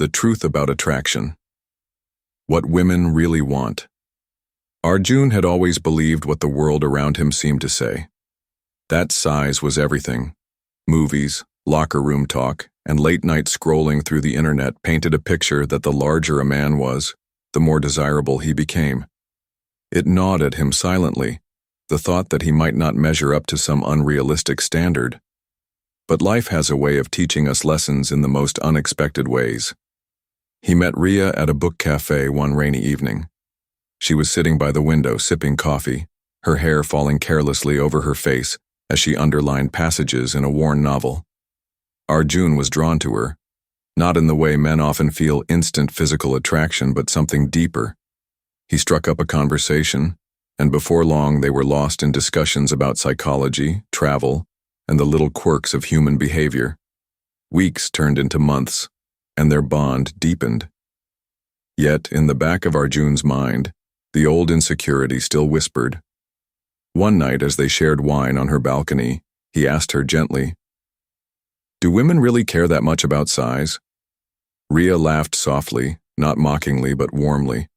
The truth about attraction. What women really want. Arjun had always believed what the world around him seemed to say. That size was everything. Movies, locker room talk, and late-night scrolling through the internet painted a picture that the larger a man was, the more desirable he became. It gnawed at him silently, the thought that he might not measure up to some unrealistic standard. But life has a way of teaching us lessons in the most unexpected ways. He met Ria at a book cafe one rainy evening. She was sitting by the window sipping coffee, her hair falling carelessly over her face as she underlined passages in a worn novel. Arjun was drawn to her, not in the way men often feel instant physical attraction, but something deeper. He struck up a conversation, and before long they were lost in discussions about psychology, travel, and the little quirks of human behavior. Weeks turned into months, and their bond deepened. Yet, in the back of Arjun's mind, the old insecurity still whispered. One night, as they shared wine on her balcony, he asked her gently, "Do women really care that much about size?" Ria laughed softly, not mockingly but warmly.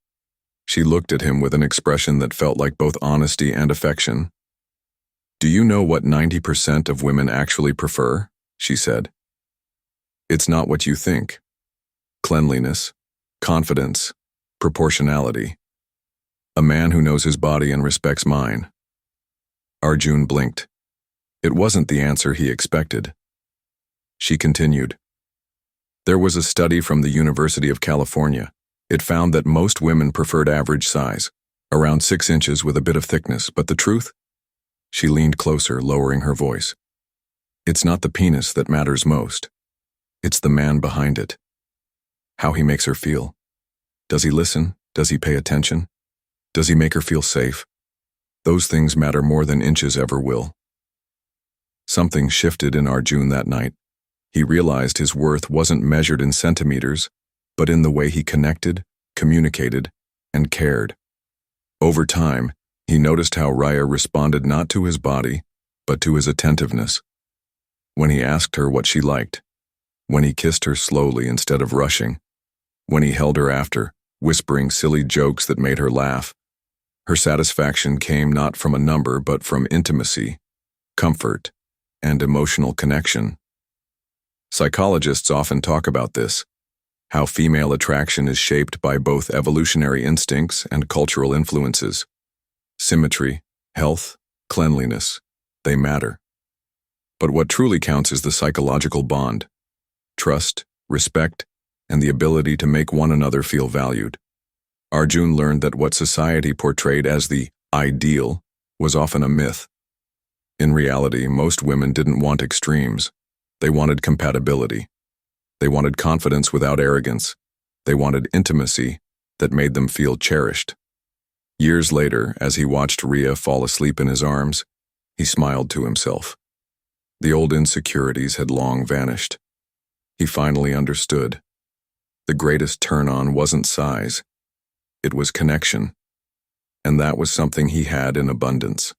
She looked at him with an expression that felt like both honesty and affection. "Do you know what 90% of women actually prefer?" she said. "It's not what you think. Cleanliness, confidence, proportionality. A man who knows his body and respects mine." Arjun blinked. It wasn't the answer he expected. She continued. "There was a study from the University of California. It found that most women preferred average size, around 6 inches with a bit of thickness, but the truth?" She leaned closer, lowering her voice. "It's not the penis that matters most. It's the man behind it. How he makes her feel. Does he listen? Does he pay attention? Does he make her feel safe? Those things matter more than inches ever will." Something shifted in Arjun that night. He realized his worth wasn't measured in centimeters, but in the way he connected, communicated, and cared. Over time, he noticed how Raya responded not to his body, but to his attentiveness. When he asked her what she liked, when he kissed her slowly instead of rushing, when he held her after, whispering silly jokes that made her laugh, her satisfaction came not from a number but from intimacy, comfort, and emotional connection. Psychologists often talk about this, how female attraction is shaped by both evolutionary instincts and cultural influences. Symmetry, health, cleanliness, they matter. But what truly counts is the psychological bond, trust, respect, and the ability to make one another feel valued. Arjun learned that what society portrayed as the ideal was often a myth. In reality, most women didn't want extremes. They wanted compatibility. They wanted confidence without arrogance. They wanted intimacy that made them feel cherished. Years later, as he watched Ria fall asleep in his arms, he smiled to himself. The old insecurities had long vanished. He finally understood. The greatest turn-on wasn't size. It was connection. And that was something he had in abundance.